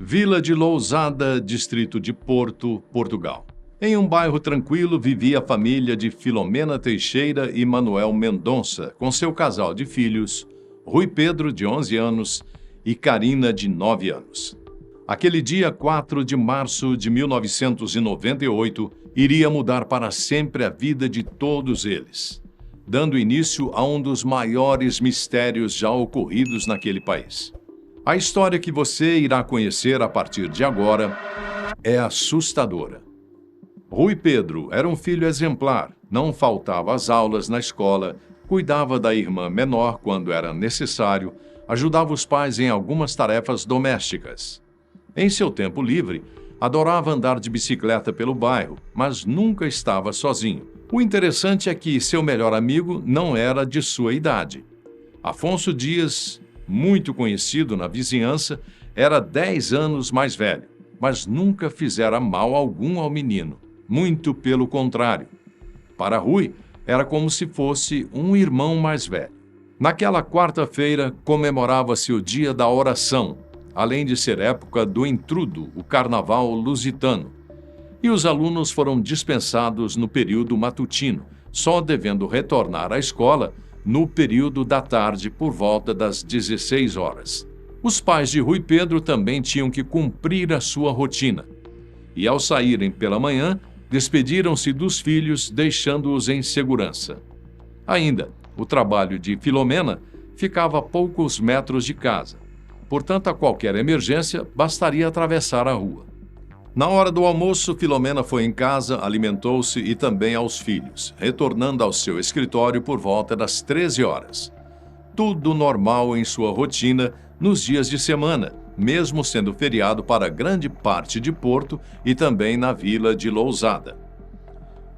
Vila de Lousada, distrito de Porto, Portugal. Em um bairro tranquilo vivia a família de Filomena Teixeira e Manuel Mendonça, com seu casal de filhos, Rui Pedro, de 11 anos, e Carina, de 9 anos. Aquele dia 4 de março de 1998 iria mudar para sempre a vida de todos eles, dando início a um dos maiores mistérios já ocorridos naquele país. A história que você irá conhecer a partir de agora é assustadora. Rui Pedro era um filho exemplar, não faltava às aulas na escola, cuidava da irmã menor quando era necessário, ajudava os pais em algumas tarefas domésticas. Em seu tempo livre, adorava andar de bicicleta pelo bairro, mas nunca estava sozinho. O interessante é que seu melhor amigo não era de sua idade. Afonso Dias, muito conhecido na vizinhança, era 10 anos mais velho, mas nunca fizera mal algum ao menino. Muito pelo contrário. Para Rui, era como se fosse um irmão mais velho. Naquela quarta-feira, comemorava-se o dia da oração, além de ser época do intrudo, o carnaval lusitano. E os alunos foram dispensados no período matutino, só devendo retornar à escola no período da tarde por volta das 16 horas. Os pais de Rui Pedro também tinham que cumprir a sua rotina. E ao saírem pela manhã, despediram-se dos filhos, deixando-os em segurança. Ainda, o trabalho de Filomena ficava a poucos metros de casa. Portanto, a qualquer emergência, bastaria atravessar a rua. Na hora do almoço, Filomena foi em casa, alimentou-se e também aos filhos, retornando ao seu escritório por volta das 13 horas. Tudo normal em sua rotina nos dias de semana, mesmo sendo feriado para grande parte de Porto e também na vila de Lousada.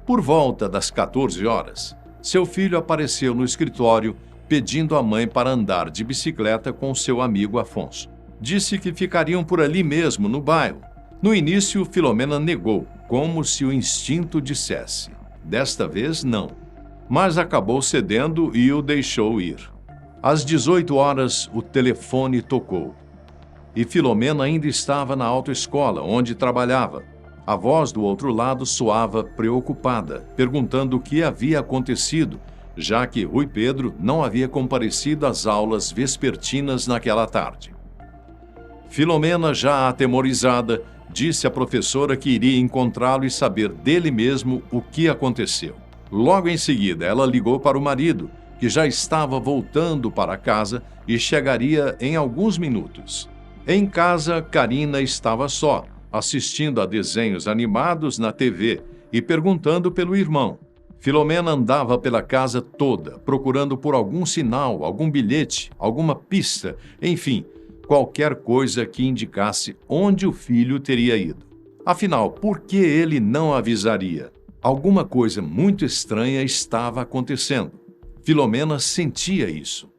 Por volta das 14 horas, seu filho apareceu no escritório pedindo à mãe para andar de bicicleta com seu amigo Afonso. Disse que ficariam por ali mesmo, no bairro. No início, Filomena negou, como se o instinto dissesse. Desta vez, não. Mas acabou cedendo e o deixou ir. Às 18 horas, o telefone tocou. E Filomena ainda estava na autoescola, onde trabalhava. A voz do outro lado soava preocupada, perguntando o que havia acontecido, já que Rui Pedro não havia comparecido às aulas vespertinas naquela tarde. Filomena, já atemorizada, disse à professora que iria encontrá-lo e saber dele mesmo o que aconteceu. Logo em seguida, ela ligou para o marido, que já estava voltando para casa e chegaria em alguns minutos. Em casa, Carina estava só, assistindo a desenhos animados na TV e perguntando pelo irmão. Filomena andava pela casa toda, procurando por algum sinal, algum bilhete, alguma pista, enfim, qualquer coisa que indicasse onde o filho teria ido. Afinal, por que ele não avisaria? Alguma coisa muito estranha estava acontecendo. Filomena sentia isso.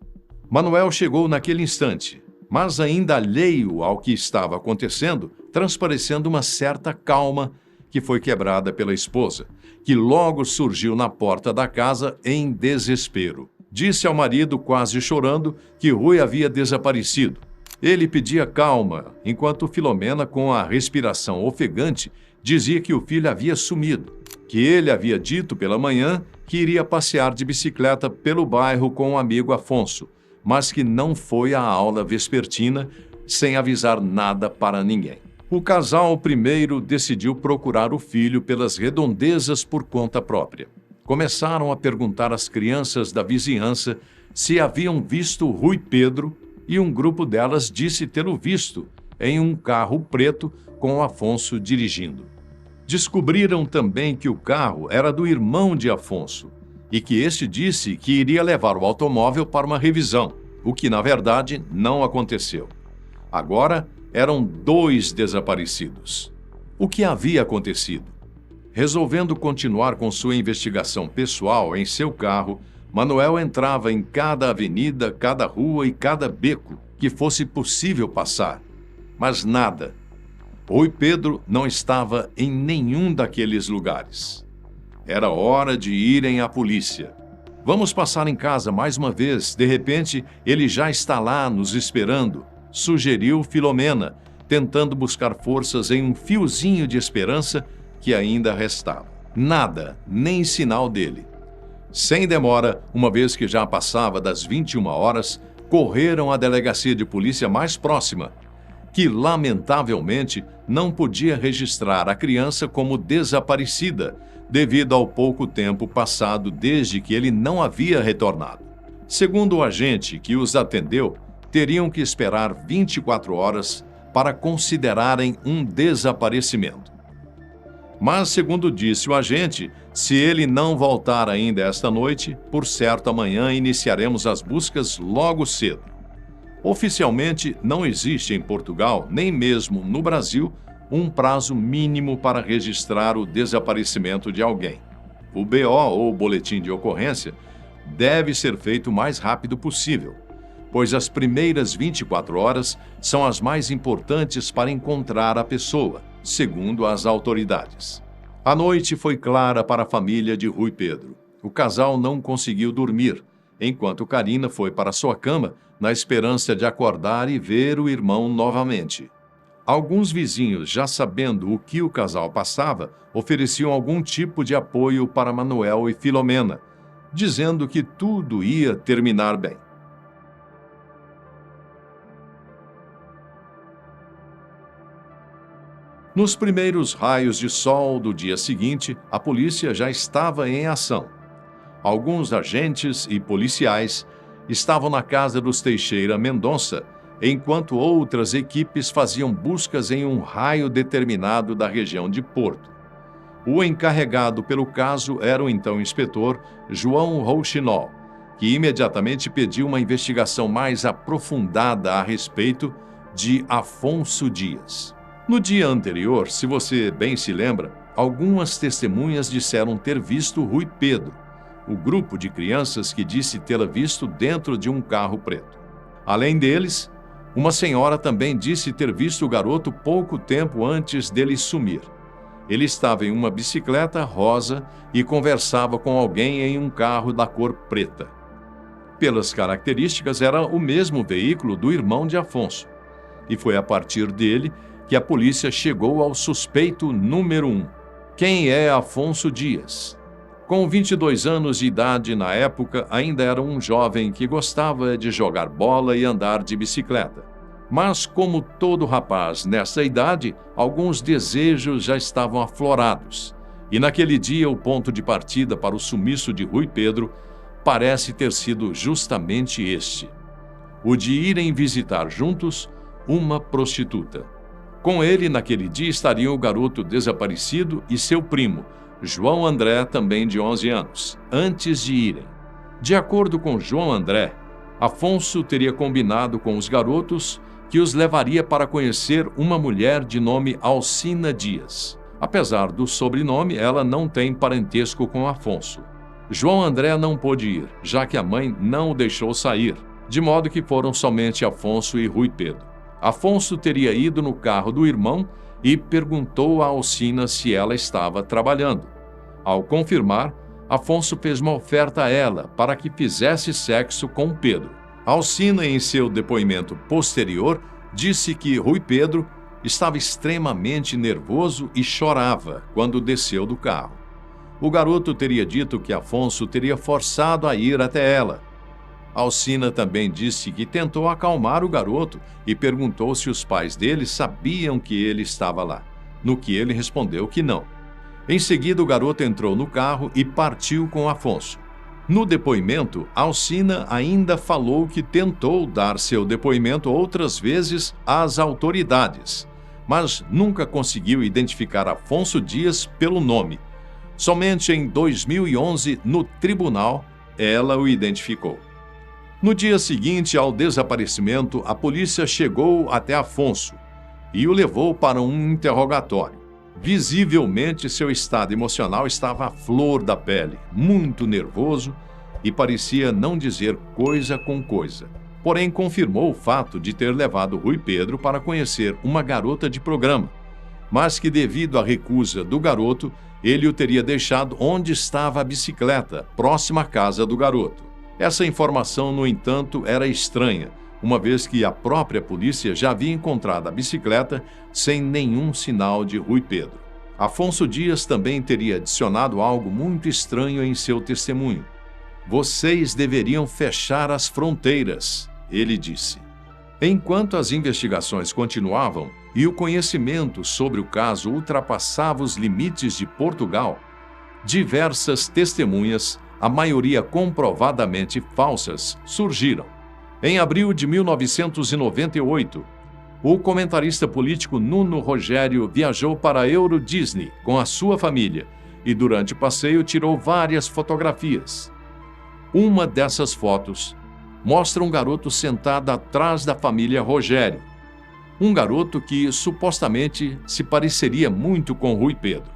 Manuel chegou naquele instante, mas ainda alheio ao que estava acontecendo, transparecendo uma certa calma que foi quebrada pela esposa, que logo surgiu na porta da casa em desespero. Disse ao marido, quase chorando, que Rui havia desaparecido. Ele pedia calma, enquanto Filomena, com a respiração ofegante, dizia que o filho havia sumido, que ele havia dito pela manhã que iria passear de bicicleta pelo bairro com o amigo Afonso, mas que não foi à aula vespertina sem avisar nada para ninguém. O casal primeiro decidiu procurar o filho pelas redondezas por conta própria. Começaram a perguntar às crianças da vizinhança se haviam visto Rui Pedro, e um grupo delas disse tê-lo visto em um carro preto com Afonso dirigindo. Descobriram também que o carro era do irmão de Afonso e que este disse que iria levar o automóvel para uma revisão, o que, na verdade, não aconteceu. Agora, eram 2 desaparecidos. O que havia acontecido? Resolvendo continuar com sua investigação pessoal em seu carro, Manuel entrava em cada avenida, cada rua e cada beco que fosse possível passar. Mas nada. Rui Pedro não estava em nenhum daqueles lugares. Era hora de irem à polícia. Vamos passar em casa mais uma vez, de repente ele já está lá nos esperando, sugeriu Filomena, tentando buscar forças em um fiozinho de esperança que ainda restava. Nada, nem sinal dele. Sem demora, uma vez que já passava das 21 horas, correram à delegacia de polícia mais próxima, que lamentavelmente não podia registrar a criança como desaparecida, devido ao pouco tempo passado desde que ele não havia retornado. Segundo o agente que os atendeu, teriam que esperar 24 horas para considerarem um desaparecimento. Mas, segundo disse o agente, se ele não voltar ainda esta noite, por certo amanhã iniciaremos as buscas logo cedo. Oficialmente, não existe em Portugal, nem mesmo no Brasil, um prazo mínimo para registrar o desaparecimento de alguém. O BO, ou boletim de ocorrência, deve ser feito o mais rápido possível, pois as primeiras 24 horas são as mais importantes para encontrar a pessoa, segundo as autoridades. A noite foi clara para a família de Rui Pedro. O casal não conseguiu dormir, enquanto Karina foi para sua cama na esperança de acordar e ver o irmão novamente. Alguns vizinhos, já sabendo o que o casal passava, ofereciam algum tipo de apoio para Manuel e Filomena, dizendo que tudo ia terminar bem. Nos primeiros raios de sol do dia seguinte, a polícia já estava em ação. Alguns agentes e policiais estavam na casa dos Teixeira Mendonça, enquanto outras equipes faziam buscas em um raio determinado da região de Porto. O encarregado pelo caso era o então inspetor João Rouxinol, que imediatamente pediu uma investigação mais aprofundada a respeito de Afonso Dias. No dia anterior, se você bem se lembra, algumas testemunhas disseram ter visto Rui Pedro, o grupo de crianças que disse tê-la visto dentro de um carro preto. Além deles, uma senhora também disse ter visto o garoto pouco tempo antes dele sumir. Ele estava em uma bicicleta rosa e conversava com alguém em um carro da cor preta. Pelas características, era o mesmo veículo do irmão de Afonso. E foi a partir dele que a polícia chegou ao suspeito número 1. Quem é Afonso Dias? Com 22 anos de idade na época, ainda era um jovem que gostava de jogar bola e andar de bicicleta. Mas, como todo rapaz nessa idade, alguns desejos já estavam aflorados. E naquele dia, o ponto de partida para o sumiço de Rui Pedro parece ter sido justamente este: o de irem visitar juntos uma prostituta. Com ele, naquele dia, estariam o garoto desaparecido e seu primo, João André, também de 11 anos, antes de irem. De acordo com João André, Afonso teria combinado com os garotos que os levaria para conhecer uma mulher de nome Alcina Dias. Apesar do sobrenome, ela não tem parentesco com Afonso. João André não pôde ir, já que a mãe não o deixou sair, de modo que foram somente Afonso e Rui Pedro. Afonso teria ido no carro do irmão e perguntou a Alcina se ela estava trabalhando. Ao confirmar, Afonso fez uma oferta a ela para que fizesse sexo com Pedro. Alcina, em seu depoimento posterior, disse que Rui Pedro estava extremamente nervoso e chorava quando desceu do carro. O garoto teria dito que Afonso teria forçado a ir até ela. Alcina também disse que tentou acalmar o garoto e perguntou se os pais dele sabiam que ele estava lá, no que ele respondeu que não. Em seguida, o garoto entrou no carro e partiu com Afonso. No depoimento, Alcina ainda falou que tentou dar seu depoimento outras vezes às autoridades, mas nunca conseguiu identificar Afonso Dias pelo nome. Somente em 2011, no tribunal, ela o identificou. No dia seguinte ao desaparecimento, a polícia chegou até Afonso e o levou para um interrogatório. Visivelmente, seu estado emocional estava à flor da pele, muito nervoso e parecia não dizer coisa com coisa. Porém, confirmou o fato de ter levado Rui Pedro para conhecer uma garota de programa, mas que, devido à recusa do garoto, ele o teria deixado onde estava a bicicleta, próxima à casa do garoto. Essa informação, no entanto, era estranha, uma vez que a própria polícia já havia encontrado a bicicleta sem nenhum sinal de Rui Pedro. Afonso Dias também teria adicionado algo muito estranho em seu testemunho. "Vocês deveriam fechar as fronteiras", ele disse. Enquanto as investigações continuavam e o conhecimento sobre o caso ultrapassava os limites de Portugal, diversas testemunhas, a maioria comprovadamente falsas, surgiram. Em abril de 1998, o comentarista político Nuno Rogério viajou para a Euro Disney com a sua família e, durante o passeio, tirou várias fotografias. Uma dessas fotos mostra um garoto sentado atrás da família Rogério. Um garoto que supostamente se pareceria muito com Rui Pedro.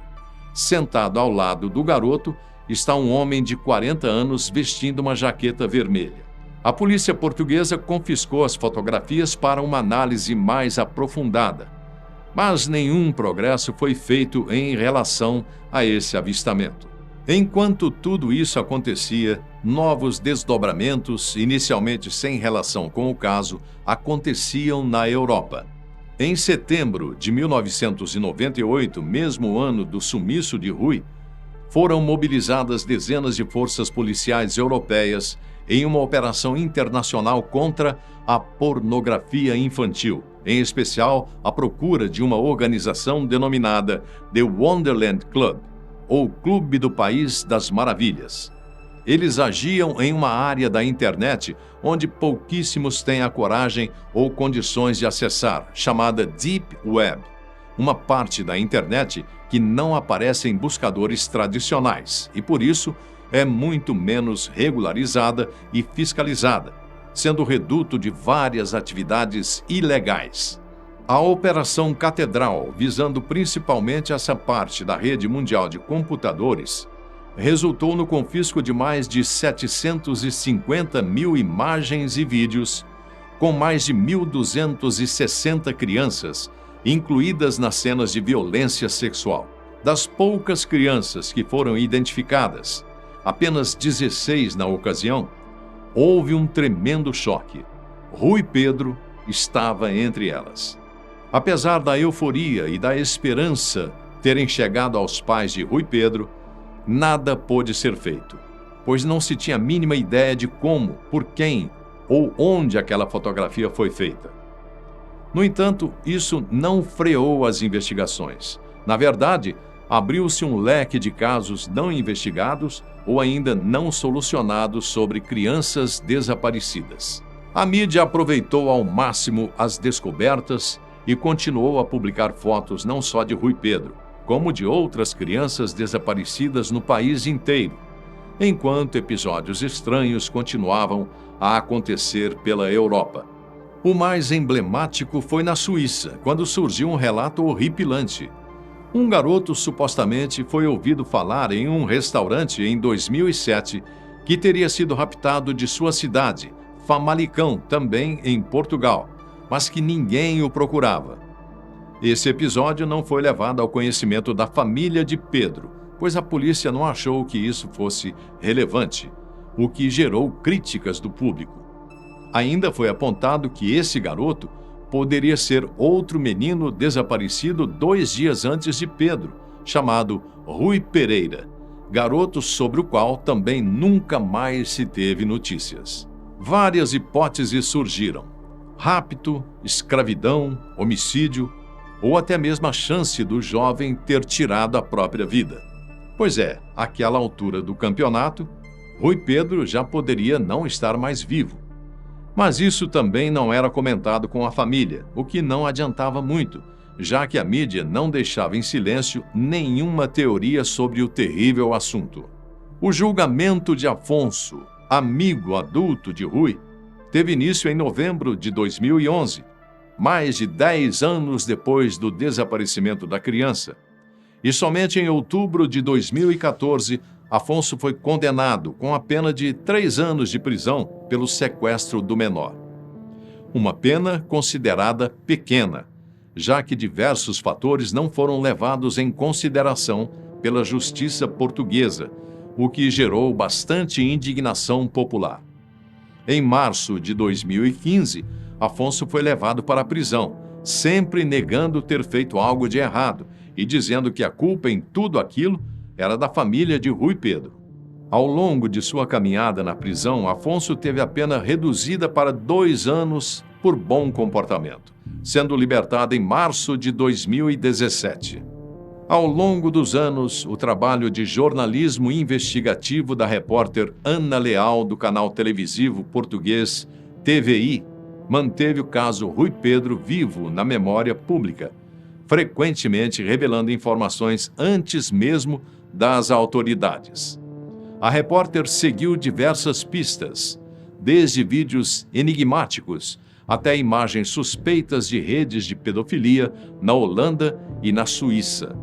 Sentado ao lado do garoto está um homem de 40 anos vestindo uma jaqueta vermelha. A polícia portuguesa confiscou as fotografias para uma análise mais aprofundada, mas nenhum progresso foi feito em relação a esse avistamento. Enquanto tudo isso acontecia, novos desdobramentos, inicialmente sem relação com o caso, aconteciam na Europa. Em setembro de 1998, mesmo ano do sumiço de Rui, foram mobilizadas dezenas de forças policiais europeias em uma operação internacional contra a pornografia infantil, em especial à procura de uma organização denominada The Wonderland Club, ou Clube do País das Maravilhas. Eles agiam em uma área da internet onde pouquíssimos têm a coragem ou condições de acessar, chamada Deep Web, uma parte da internet que não aparece em buscadores tradicionais e, por isso, é muito menos regularizada e fiscalizada, sendo reduto de várias atividades ilegais. A Operação Catedral, visando principalmente essa parte da rede mundial de computadores, resultou no confisco de mais de 750 mil imagens e vídeos, com mais de 1.260 crianças, incluídas nas cenas de violência sexual. Das poucas crianças que foram identificadas, apenas 16 na ocasião, houve um tremendo choque. Rui Pedro estava entre elas. Apesar da euforia e da esperança terem chegado aos pais de Rui Pedro, nada pôde ser feito, pois não se tinha a mínima ideia de como, por quem ou onde aquela fotografia foi feita. No entanto, isso não freou as investigações. Na verdade, abriu-se um leque de casos não investigados ou ainda não solucionados sobre crianças desaparecidas. A mídia aproveitou ao máximo as descobertas e continuou a publicar fotos não só de Rui Pedro, como de outras crianças desaparecidas no país inteiro, enquanto episódios estranhos continuavam a acontecer pela Europa. O mais emblemático foi na Suíça, quando surgiu um relato horripilante. Um garoto supostamente foi ouvido falar em um restaurante em 2007 que teria sido raptado de sua cidade, Famalicão, também em Portugal, mas que ninguém o procurava. Esse episódio não foi levado ao conhecimento da família de Pedro, pois a polícia não achou que isso fosse relevante, o que gerou críticas do público. Ainda foi apontado que esse garoto poderia ser outro menino desaparecido 2 dias antes de Pedro, chamado Rui Pereira, garoto sobre o qual também nunca mais se teve notícias. Várias hipóteses surgiram: rapto, escravidão, homicídio, ou até mesmo a chance do jovem ter tirado a própria vida. Pois é, àquela altura do campeonato, Rui Pedro já poderia não estar mais vivo. Mas isso também não era comentado com a família, o que não adiantava muito, já que a mídia não deixava em silêncio nenhuma teoria sobre o terrível assunto. O julgamento de Afonso, amigo adulto de Rui, teve início em novembro de 2011, mais de 10 anos depois do desaparecimento da criança. E somente em outubro de 2014, Afonso foi condenado com a pena de 3 anos de prisão pelo sequestro do menor. Uma pena considerada pequena, já que diversos fatores não foram levados em consideração pela justiça portuguesa, o que gerou bastante indignação popular. Em março de 2015, Afonso foi levado para a prisão, sempre negando ter feito algo de errado e dizendo que a culpa em tudo aquilo era da família de Rui Pedro. Ao longo de sua caminhada na prisão, Afonso teve a pena reduzida para 2 anos por bom comportamento, sendo libertado em março de 2017. Ao longo dos anos, o trabalho de jornalismo investigativo da repórter Ana Leal, do canal televisivo português TVI, manteve o caso Rui Pedro vivo na memória pública, frequentemente revelando informações antes mesmo das autoridades. A repórter seguiu diversas pistas, desde vídeos enigmáticos até imagens suspeitas de redes de pedofilia na Holanda e na Suíça.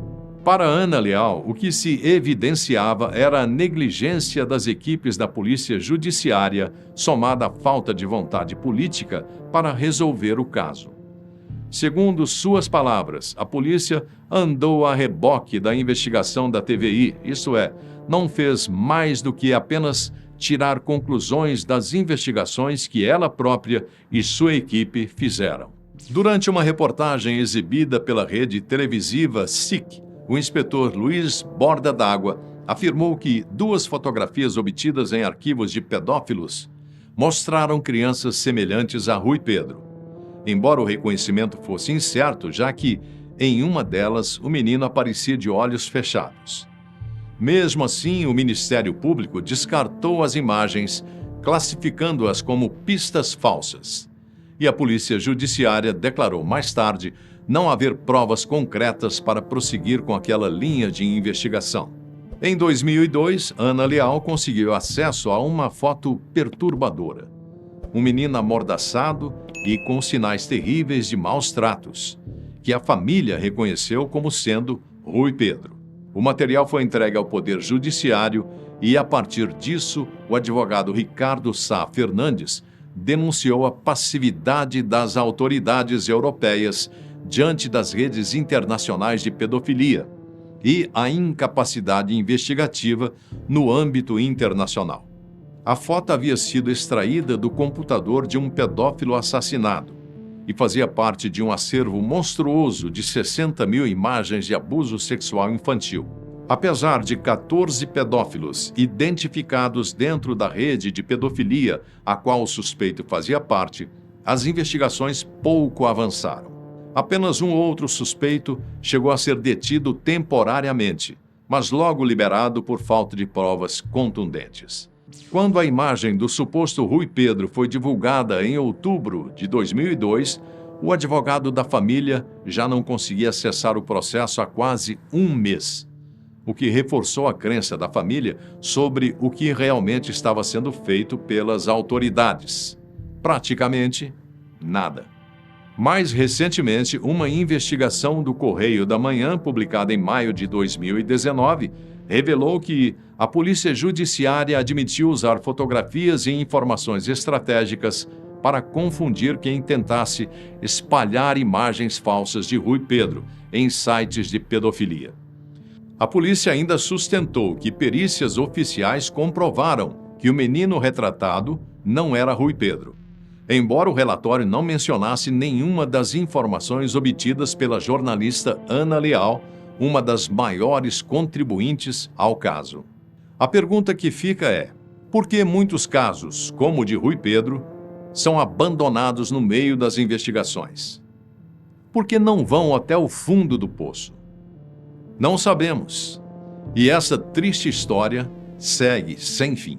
Para Ana Leal, o que se evidenciava era a negligência das equipes da Polícia Judiciária, somada à falta de vontade política para resolver o caso. Segundo suas palavras, a polícia andou a reboque da investigação da TVI, isto é, não fez mais do que apenas tirar conclusões das investigações que ela própria e sua equipe fizeram. Durante uma reportagem exibida pela rede televisiva SIC, o inspetor Luiz Borda d'Água afirmou que 2 fotografias obtidas em arquivos de pedófilos mostraram crianças semelhantes a Rui Pedro. Embora o reconhecimento fosse incerto, já que, em uma delas, o menino aparecia de olhos fechados. Mesmo assim, o Ministério Público descartou as imagens, classificando-as como pistas falsas. E a Polícia Judiciária declarou mais tarde não haver provas concretas para prosseguir com aquela linha de investigação. Em 2002, Ana Leal conseguiu acesso a uma foto perturbadora. Um menino amordaçado e com sinais terríveis de maus tratos, que a família reconheceu como sendo Rui Pedro. O material foi entregue ao Poder Judiciário e, a partir disso, o advogado Ricardo Sá Fernandes denunciou a passividade das autoridades europeias diante das redes internacionais de pedofilia e a incapacidade investigativa no âmbito internacional. A foto havia sido extraída do computador de um pedófilo assassinado e fazia parte de um acervo monstruoso de 60.000 imagens de abuso sexual infantil. Apesar de 14 pedófilos identificados dentro da rede de pedofilia a qual o suspeito fazia parte, as investigações pouco avançaram. Apenas um outro suspeito chegou a ser detido temporariamente, mas logo liberado por falta de provas contundentes. Quando a imagem do suposto Rui Pedro foi divulgada em outubro de 2002, o advogado da família já não conseguia acessar o processo há quase um mês, o que reforçou a crença da família sobre o que realmente estava sendo feito pelas autoridades. Praticamente nada. Mais recentemente, uma investigação do Correio da Manhã, publicada em maio de 2019, revelou que a Polícia Judiciária admitiu usar fotografias e informações estratégicas para confundir quem tentasse espalhar imagens falsas de Rui Pedro em sites de pedofilia. A polícia ainda sustentou que perícias oficiais comprovaram que o menino retratado não era Rui Pedro, embora o relatório não mencionasse nenhuma das informações obtidas pela jornalista Ana Leal, uma das maiores contribuintes ao caso. A pergunta que fica é: por que muitos casos, como o de Rui Pedro, são abandonados no meio das investigações? Por que não vão até o fundo do poço? Não sabemos. E essa triste história segue sem fim.